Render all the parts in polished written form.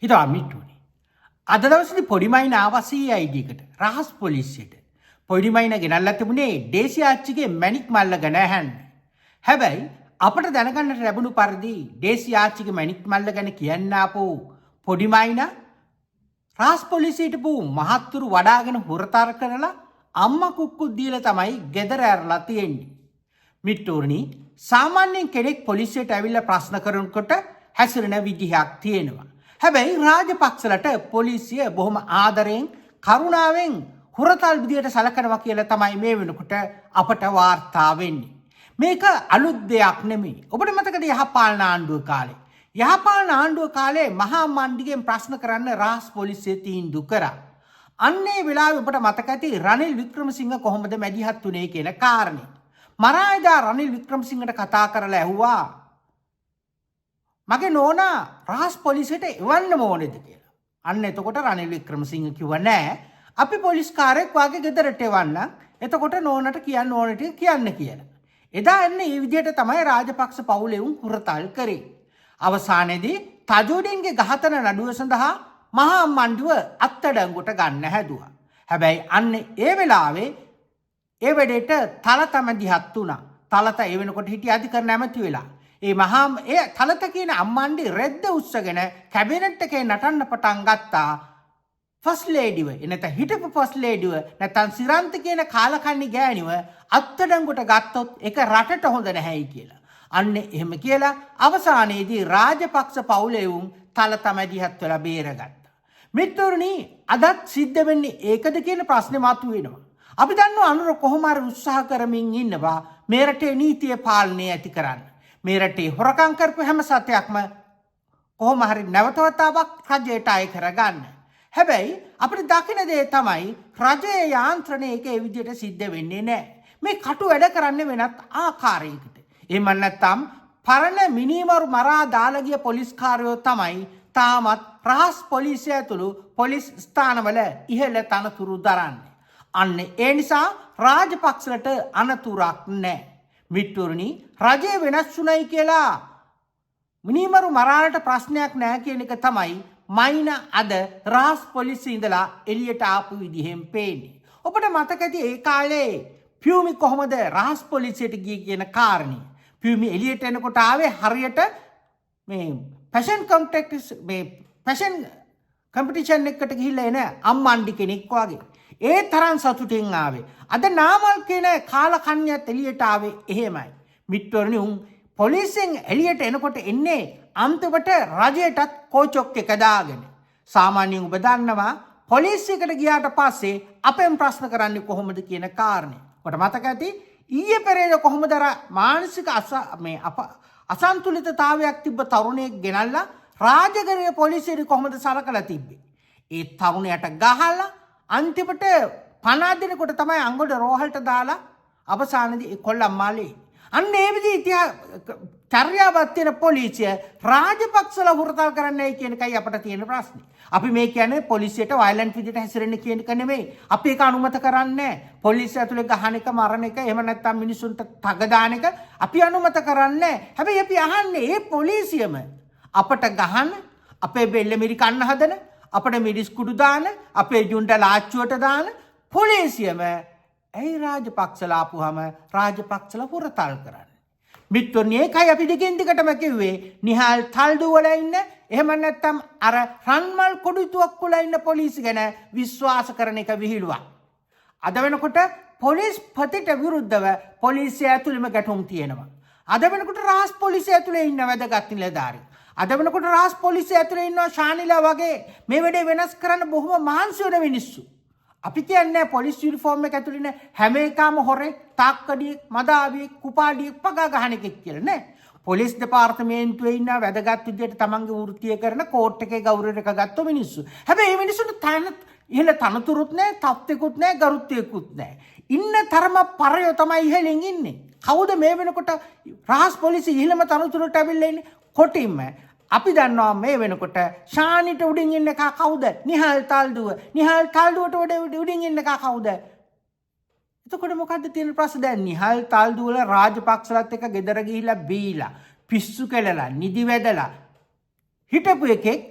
හිතවා මිට්ටුනේ. අද දවසේදී පොඩිමයින ආවා CID එකට රහස් පොලිසියට. පොඩිමයින ගෙනල්ලා තිබුණේ ඩේසි ආච්චිගේ මැණික් මල්ල ගැන අහන්න. හැබැයි අපට දැනගන්නට ලැබුණු පරිදි ඩේසි ආච්චිගේ මැණික් මල්ල ගැන කියන්න ආපෝ පොඩිමයින රහස් පොලිසියට පු මහත්තුරු වඩාගෙන හොරතර කරලා අම්මා කුක්කුත් දීලා තමයි ගෙදර ඇරලා තියෙන්නේ. මිට්ටුරණි සාමාන්‍යයෙන් කෙනෙක් පොලිසියට ඇවිල්ලා ප්‍රශ්න කරනකොට හැසිරෙන විදිහක් තියෙනවා. හැබැයි රාජපක්ෂලට පොලිසිය බොහොම ආදරයෙන් කරුණාවෙන් හොරතල් විදියට සලකනවා කියලා තමයි මේ වෙනකොට අපට වාර්තා වෙන්නේ. මේක අලුත් දෙයක් නෙමෙයි. ඔබට මතකද යහපාලන ආණ්ඩුව කාලේ? යහපාලන ආණ්ඩුව කාලේ මහා මණ්ඩිගෙන් ප්‍රශ්න කරන්න රහස් පොලිසිය තීන්දුව කරා. අන්නේ වෙලාවේ ඔබට මතක ඇති රනිල් වික්‍රමසිංහ කොහොමද මැදිහත් වුණේ කියන කාරණේ. මරායදා රනිල් වික්‍රමසිංහට කතා කරලා ඇහුවා මගේ නෝනා රහස් පොලිසියට එවන්න ඕනේද කියලා. අන්න එතකොට රනිල් වික්‍රමසිංහ කිව්වා නෑ අපි පොලිස් කාර්යයක් වාගේ ගෙදරට එවන්න. එතකොට නෝනට කියන්න ඕන ටික කියන්න කියලා. එදා එන්නේ මේ විදිහට තමයි රාජපක්ෂ පවුලේ උන් හුරතල් කරේ. අවසානයේදී තජුඩින්ගේ ඝාතන නඩුව සඳහා මහා මණ්ඩුව අත්අඩංගුවට ගන්න හැදුවා. හැබැයි අන්න ඒ වෙලාවේ ඒ වෙඩේට තලත මැදිහත් වුණා. තලත ඒ වෙනකොට හිටිය අධිකරණ ඇමති වෙලා. ඒ තලත කියන අම්මණ්ඩි රෙද්ද උස්සගෙන කැබිනට් එකේ නටන්න පටන් ගත්තා. ෆස්ට් ලේඩිව එනත හිටපු ෆස්ට් ලේඩිව නැත්නම් සිරන්ත කියන කාලකන්ණි ගෑණිව අත්අඩංගුවට ගත්තොත් ඒක රටට හොඳ නැහැයි කියලා. අන්න එහෙම කියලා අවසානයේදී රාජපක්ෂ පවුලේ උන් තලත මැදිහත් වෙලා බේරගත්තා. මිත්‍රෝනි අදත් සිද්ධ වෙන්නේ ඒකද කියන ප්‍රශ්නේ මතුවෙනවා. අපි දන්නවා අනුර කොහොම හරි උත්සාහ කරමින් ඉන්නවා මේ රටේ නීතිය පාලනය ඇති කරන්න. මේ රටේ හොරකම් කරපු හැම සතයක්ම කොහොම හරි නැවතවතාවක් රජයට අය කරගන්න. හැබැයි අපිට දකින දේ තමයි රජයේ යාන්ත්‍රණය ඒ විදිහට සිද්ධ වෙන්නේ නැහැ. මේ කටු වැඩ කරන්නේ වෙනත් ආකාරයකට. එහෙම නැත්නම් පරණ මිනිමරු මරා දාලා ගිය පොලිස් කාර්යෝ තමයි තාමත් රහස් පොලිසිය ඇතුළු පොලිස් ස්ථානවල ඉහළ තනතුරු දරන්නේ. අන්න ඒ නිසා රාජපක්ෂලට අනතුරක් නැහැ. මිට්ටුරණි රජය වෙනස් වුණයි කියලා මිනිමරු මරාලට ප්‍රශ්නයක් නැහැ කියන එක තමයි මයින අද රහස් පොලිසිය ඉඳලා එළියට ආපු විදිහෙන් පේන්නේ. ඔබට මතක ඇති ඒ කාලේ පියුමි කොහොමද රහස් පොලිසියට ගියේ කියන කාරණේ. පියුමි එළියට එනකොට ආවේ හරියට මේ ෆැෂන් කම්පිටිෂන් එකකට ගිහිල්ලා එන අම්මණ්ඩි කෙනෙක් වගේ. ඒ තරම් සතුටින් ආවේ. අද නාමල් කියන කාලකන්‍යත් එළියට ආවේ එහෙමයි. මිට්ටෝරණි උන් පොලිසියෙන් එළියට එනකොට එන්නේ අන්තිමට රජයටත් කෝචොක් එක දාගෙන. සාමාන්‍යයෙන් ඔබ දන්නවා පොලිසියකට ගියාට පස්සේ අපෙන් ප්‍රශ්න කරන්නේ කොහොමද කියන කාරණේ. ඔබට මතක ඇති ඊයේ පෙරේද කොහොමද අර මානසික අසන්තුලිතතාවයක් තිබ්බ තරුණයෙක් ගෙනල්ලා රාජගිරිය පොලිසියට කොහොමද සලකලා තිබ්බේ. ඒ තරුණයාට ගහලා අන්තිමට 50 දිනකට තමයි අංගොඩ රෝහලට දාලා අවසානයේදී කොල්ලන් මාලේ. අන්න ඒ විදිහේ චර්යාවක් තියෙන පොලිසිය රාජපක්ෂලා හුරතල් කරන්නයි කියන එකයි අපිට තියෙන ප්‍රශ්නේ. අපි මේ කියන්නේ පොලිසියට වයලන්ට් විදිහට හැසිරෙන්න කියන එක නෙමෙයි. අපි ඒක අනුමත කරන්නේ නැහැ. පොලිසිය ඇතුලේ ගහන එක, මරණ එක, එහෙම නැත්නම් මිනිසුන්ට තග දාන එක අපි අනුමත කරන්නේ නැහැ. හැබැයි අපි අහන්නේ මේ පොලිසියම අපට ගහන, අපේ බෙල්ල මිරි කන්න හදන, අපේ මිරිස් කුඩු දාන, අපේ ජුන්ට ලාච්චුවට දාන පොලිසියම ඇයි රාජපක්ෂලා ආපුවාම රාජපක්ෂලා හොරතල් කරන්නේ. මිත්‍රෝනි ඒකයි අපි දෙකින් දිගටම කිව්වේ නිහාල් තල්ඩු වල ඉන්න එහෙම නැත්නම් අර රන්මල් කොඩිතුවක් වල ඉන්න පොලිසිය ගැන විශ්වාස කරන එක විහිළුවක්. අද වෙනකොට පොලිස් පතිට විරුද්ධව පොලිසිය ඇතුළෙම ගැටුම් තියෙනවා. අද වෙනකොට රහස් පොලිසිය ඇතුලේ ඉන්න වැදගත් නිලධාරීන්. අද වෙනකොට රහස් පොලිසිය ඇතුලේ ඉන්නවා ශානිලා වගේ මේ වැඩේ වෙනස් කරන්න බොහොම මහන්සි වෙන මිනිස්සු. අපි කියන්නේ පොලිස් යුනිෆෝම් එක ඇතුළේ ඉන්න හැම එකම හොරේ, තාක්කඩියෙක්, මදාවියෙක්, කුපාඩියෙක් පගා ගහන එකෙක් කියලා නේ. පොලිස් දෙපාර්තමේන්තුවේ ඉන්න වැදගත් විදියට තමන්ගේ වෘත්තිය කරන කෝට් එකේ ගෞරවයට ගත්ත මිනිස්සු. හැබැයි මේ මිනිස්සුන්ට ඉහළ තනතුරුත් නැහැ, තත්ත්වෙකුත් නැහැ, ගරුත්වයකුත් නැහැ. ඉන්න තරම පරයෝ තමයි ඉහළින් ඉන්නේ. කවුද මේ වෙනකොට රහස් පොලිසිය ඉහළම තනතුරට ඇවිල්ලා ඉන්නේ? කොටින්ම අපි දන්නවා මේ වෙනකොට ශානිට උඩින් ඉන්න එක කවුද? නිහාල් තල්ඩුව. නිහාල් තල්ඩුවට උඩින් ඉන්න එක කවුද? එතකොට මොකද්ද තියෙන ප්‍රශ්න දැන්? නිහාල් තල්ඩුව වල රාජපක්ෂලත් එක්ක ගෙදර ගිහිල්ලා බීලා පිස්සු කෙලලා නිදි වැදලා හිටපු එකෙක්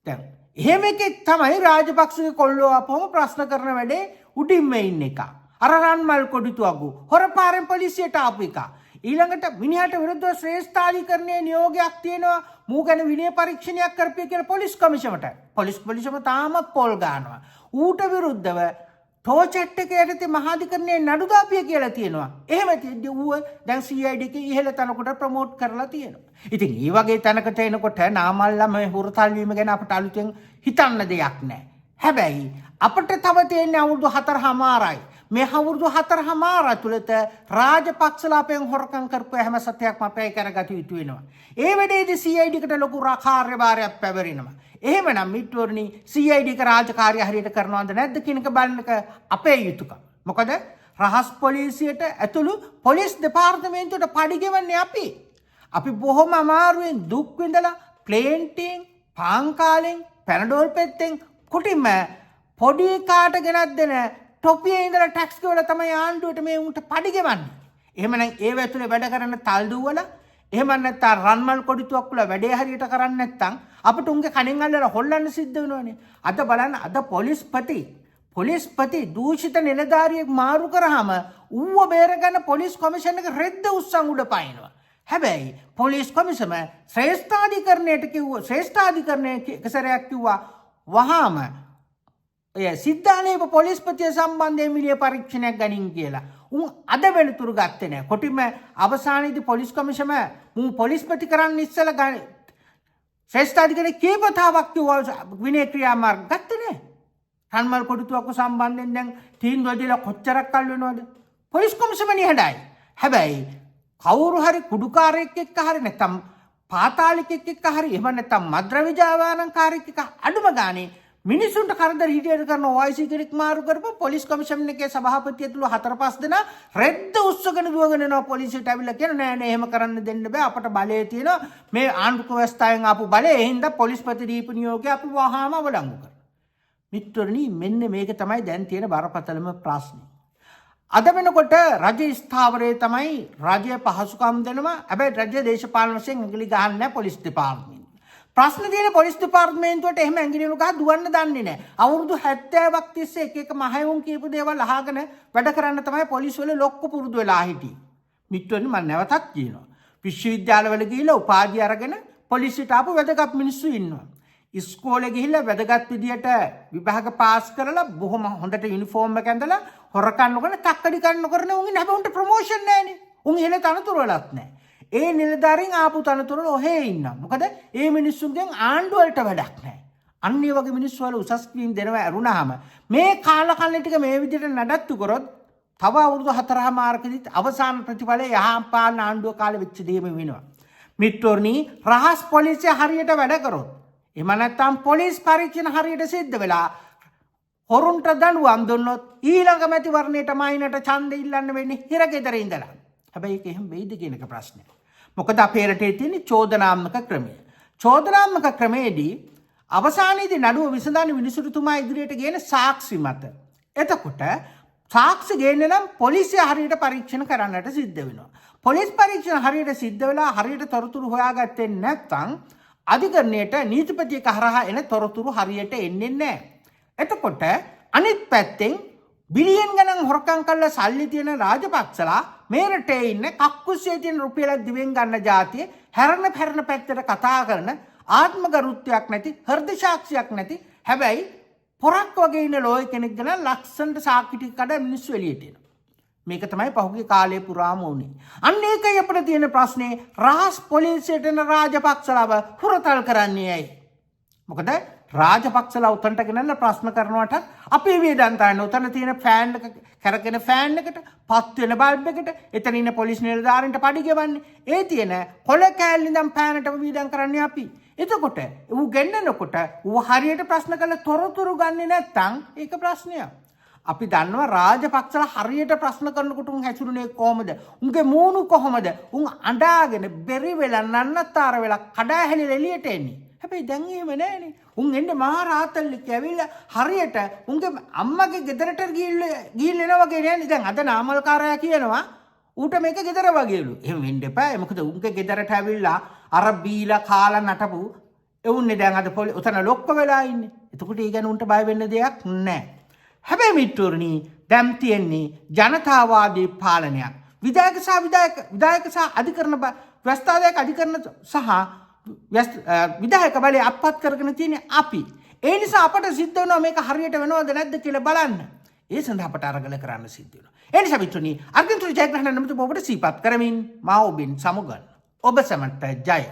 දැන් එහෙම එකෙක් තමයි රාජපක්ෂගේ කොල්ලෝ අපවම ප්‍රශ්න කරන වැඩේ උඩින්ම ඉන්න එක. අර රන්මල් කොඩිතුවගු හොරපාරෙන් පොලිසියට ආපු එක. ඊළඟට මිනිහට විරුද්ධව ශ්‍රේෂ්ඨාධිකරණයේ නියෝගයක් තියෙනවා. මූ ගැන විනය පරීක්ෂණයක් කරපිය කියලා පොලිස් කමිෂමට. පොලිසම තාමත් පොල් ගන්නවා. ඌට විරුද්ධව ටෝචට් එක යටතේ මහාධිකරණයේ නඩු දාපිය කියලා තියෙනවා. එහෙම තියෙද්දි ඌව දැන් CID එකේ ඉහළ තැනකට ප්‍රොමෝට් කරලා තියෙනවා. ඉතින් මේ වගේ තැනකට එනකොට නාමල්ලා මේ හුරතල් වීම ගැන අපට අලුතෙන් හිතන්න දෙයක් නැහැ. හැබැයි අපිට තව තියෙන්නේ අවුරුදු 4මාරයි. මේ අවුරුදු 4මාර තුලත රාජපක්ෂලා අපෙන් හොරකම් කරපු හැම සත්‍යයක්ම අපේ කරගත යුතු වෙනවා. ඒ වෙලේදී CID එකට ලොකු කාර්යභාරයක් පැවරෙනවා. එහෙමනම් මිත්‍රවරුනි CID එක රාජකාරිය හරියට කරනවද නැද්ද කියන එක බලන එක අපේ යුතුයකම. මොකද රහස් පොලිසියට ඇතුළු පොලිස් දෙපාර්තමේන්තුවට පඩි ගෙවන්නේ අපි. අපි බොහොම අමාරුවෙන් දුක් විඳලා ප්ලේන්ටින් පාංකාලෙන් පැනඩෝල් පෙත්තෙන් කුටිම පොඩි කාට ගෙනත් දෙන ටොපියේ ඉඳලා ටැක්ස් ගෙවලා තමයි ආණ්ඩුවට මේ උන්ට පඩි ගෙවන්නේ. එහෙමනම් ඒ වැතුලේ වැඩ කරන තල් දුවලා එහෙම නැත්නම් රන්මල් කොඩිතුවක් වල වැඩේ හරියට කරන්නේ නැත්නම් අපිට උන්ගේ කණෙන් අල්ලලා හොල්ලන්න සිද්ධ වෙනවනේ. අද බලන්න අද පොලිස්පති දූෂිත නිලධාරියෙක් මාරු කරාම ඌව බේරගන්න පොලිස් කොමිෂන් එක රෙද්ද උස්සන් උඩ පයින්නවා. හැබැයි පොලිස් කොමිසම ශ්‍රේෂ්ඨාධිකරණයේ එකසරයක් කිව්වා වහාම සිද්ධානයේ පොලිස්පතිය සම්බන්ධයෙන් විනය පරීක්ෂණයක් ගනින් කියලා. උන් අද වෙලතුරු ගත්තේ නැහැ. කොටිම අවසානයේදී පොලිස් කොමිෂම මු පොලිස්පති කරන්න ඉස්සලා ශ්‍රේෂ්ඨාධිකරණයේ කීපතාවක් කිව්වා විනය ක්‍රියාමාර්ග ගත්තේ නැහැ. රන්මල් කොඩිතුවක්ව සම්බන්ධයෙන් දැන් තීන්දුව දීලා කොච්චරක් කල් වෙනවද? පොලිස් කොමිෂම නිහඬයි. හැබැයි කවුරු හරි කුඩුකාරයෙක් එක්ක හරි නැත්නම් පාතාලිකෙක් එක්ක හරි එහෙම නැත්නම් මද්ද්‍රව්‍ය ජාවාරම්කාරයෙක් එක්ක අඩුම ගානේ මිනිසුන්ට කරදර හිටියට කරන OIC කෙනෙක් මාරු කරපුවා පොලිස් කමිෂන් එකේ සභාපතිය ඇතුළු 4-5 දෙනා රෙද්ද උස්සගෙන දුවගෙන යනවා පොලිසියට ඇවිල්ලා කියන නෑ නෑ එහෙම කරන්න දෙන්න බෑ අපට බලය තියෙනවා මේ ආණ්ඩුක ව්‍යවස්ථාවෙන් ආපු බලය ඒ හින්දා පොලිස්පති දීපු නියෝගය අපි වහාම අවලංගු කරනවා. මිත්‍රණි මෙන්න මේක තමයි දැන් තියෙන බරපතලම ප්‍රශ්නේ. අද වෙනකොට රජ ස්ථාවරයේ තමයි රජය පහසුකම් දෙනවා. හැබැයි රජය දේශපාලන වශයෙන් ඇඟිලි ගහන්නේ නැහැ පොලිස් දෙපාර්තමේන්තුව. ප්‍රශ්න තියෙන පොලිස් දෙපාර්තමේන්තුවට එහෙම ඇඟිලි ගහ දුවන්න දන්නේ නැහැ. අවුරුදු 70ක් තිස්සේ එක මහයුන් කියපු දේවල් අහගෙන වැඩ කරන්න තමයි පොලිස් වල ලොක්ක පුරුදු වෙලා හිටියේ. මිත්‍රණි මම නැවතත් කියනවා. විශ්වවිද්‍යාලවල ගිහිල්ලා උපාධිය අරගෙන පොලිසියට ආපු වැදගත් මිනිස්සු ඉන්නවා. ඉස්කෝලේ ගිහිල්ලා වැදගත් විදියට විභාග පාස් කරලා බොහොම හොඳට යුනිෆෝම් එක ඇඳලා හොරකම් නොකරන තක්කඩි කන්න නොකරන උන් ඉන්නේ හැබැයි උන්ට ප්‍රොමෝෂන් නැහැනේ. උන් ඉහළ තනතුරු වලත් නැහැ. ඒ නිලධාරීන් ආපු තනතුරු වල ඔහේ ඉන්නවා. මොකද ඒ මිනිස්සුන්ගෙන් ආණ්ඩුව වලට වැඩක් නැහැ. අන්න ඒ වගේ මිනිස්සු වල උසස් වීම දෙනවා ඇරුණාම මේ කාලකන්ණි ටික මේ විදියට නඩත්තු කරොත් තව අවුරුදු 4මාරකදී අවසාන ප්‍රතිඵලය යහපාලන ආණ්ඩුව කාලේ වෙච්ච දේම වෙනවා. මිත්‍රෝනි රහස් පොලිසිය හරියට වැඩ කරොත් එහෙම නැත්නම් පොලිස් පරීක්ෂණ හරියට සිද්ධ වෙලා හොරුන්ට දඬුවම් දුන්නොත් ඊළඟ මැතිවරණයට මයින්ට ඡන්ද ඉල්ලන්න වෙන්නේ හිරගෙදර ඉඳලා. හැබැයි ඒක එහෙම වෙයිද කියන එක ප්‍රශ්නයක්. මොකද අපේ රටේ තියෙන චෝදනාත්මක ක්‍රමය. චෝදනාත්මක ක්‍රමයේදී අවසානයේදී නඩුව විසඳන විනිසුරුතුමා ඉදිරියට ගේන සාක්ෂි මත. එතකොට සාක්ෂි ගේන්න නම් පොලිසිය හරියට පරීක්ෂණ කරන්නට සිද්ධ වෙනවා. පොලිස් පරීක්ෂණ හරියට සිද්ධ වෙලා හරියට තොරතුරු හොයාගත්තේ නැත්නම් අධිකරණයට නීතිපතියක හරහා එන තොරතුරු හරියට එන්නේ නැහැ. එතකොට අනිත් පැත්තෙන් බිලියන් ගණන් හොරකම් කරලා සල්ලි තියෙන රාජපක්ෂලා මේ රටේ ඉන්න කක්කුස්සේ තියෙන රුපියල් දිවෙන් ගන්න જાතිය හැරෙන පැත්තට කතා කරන ආත්මගරුත්වයක් නැති හෘද සාක්ෂියක් නැති හැබැයි පොරක් වගේ ඉන්න ලෝය කෙනෙක් ගැන ලක්ෂණට සාක්ෂි ටික කඩ මිනිස්සු එළියට එනවා. මේක තමයි පහුගිය කාලේ පුරාම වුනේ. අන්න ඒකයි අපිට තියෙන ප්‍රශ්නේ රහස් පොලිසියට එන රාජපක්ෂලාව හුරතල් කරන්නේ ඇයි? මොකද රාජපක්ෂලා උතන්ට ගෙනල්ලා ප්‍රශ්න කරනවට අපි වේදන් තාන්න උතන තියෙන ෆෑන් එක කරගෙන ෆෑන් එකට පත් වෙන බල්බ් එකට එතන ඉන්න පොලිස් නිලධාරීන්ට පඩි ගෙවන්නේ. ඒ තියෙන කොළ කෑල්ල ඉඳන් ෆෑනට වේදන් කරන්නේ අපි. එතකොට ඌ ගෙන්නනකොට ඌ හරියට ප්‍රශ්න කළා තොරතුරු ගන්නේ නැත්නම් ඒක ප්‍රශ්නයක්. අපි දන්නවා රාජපක්ෂලා හරියට ප්‍රශ්න කරනකොට උන් හැසිරුනේ කොහමද? උන්ගේ මූණු කොහමද? උන් අඬාගෙන බෙරි වෙලා නන්නතර වෙලා කඩා හැලිලා එළියට එන්නේ. හැබැයි දැන් එහෙම නැහැනේ. උන් එන්නේ මහා රාතල්ලික ඇවිල්ලා හරියට උන්ගේ අම්මගේ ගෙදරට ගිහිල්ලා එනවා වගේ නෑනේ. දැන් අද නාමල්කාරයා කියනවා ඌට මේක ගෙදර වගේලු. එහෙම වෙන්න එපා. මොකද උන්ගේ ගෙදරට ඇවිල්ලා අර බීලා කාලා නටපු එවුන්නේ දැන් අද පොලි උතන ලොක්ක වෙලා ඉන්නේ. එතකොට ඒ ගැන උන්ට බය වෙන්න දෙයක් නැහැ. හැබැයි මිත්‍රෝනි දැන් තියෙන්නේ ජනතාවාදී පාලනයක්. විධායක සහ අධිකරණ ව්‍යවස්ථාදායක අධිකරණ සහ විධායක බලය අත්පත් කරගෙන තියෙන්නේ අපි. ඒ නිසා අපට සිද්ධ වෙනවා මේක හරියට වෙනවද නැද්ද කියලා බලන්න. ඒ සඳහා අපට අරගල කරන්න සිද්ධ වෙනවා. ඒ නිසා මිත්‍රෝනි අර්ජුන් ජයග්‍රහණ නමතුම ඔබට සිහිපත් කරමින් මා ඔබෙන් සමුගන්න. ඔබ සැමට ජය.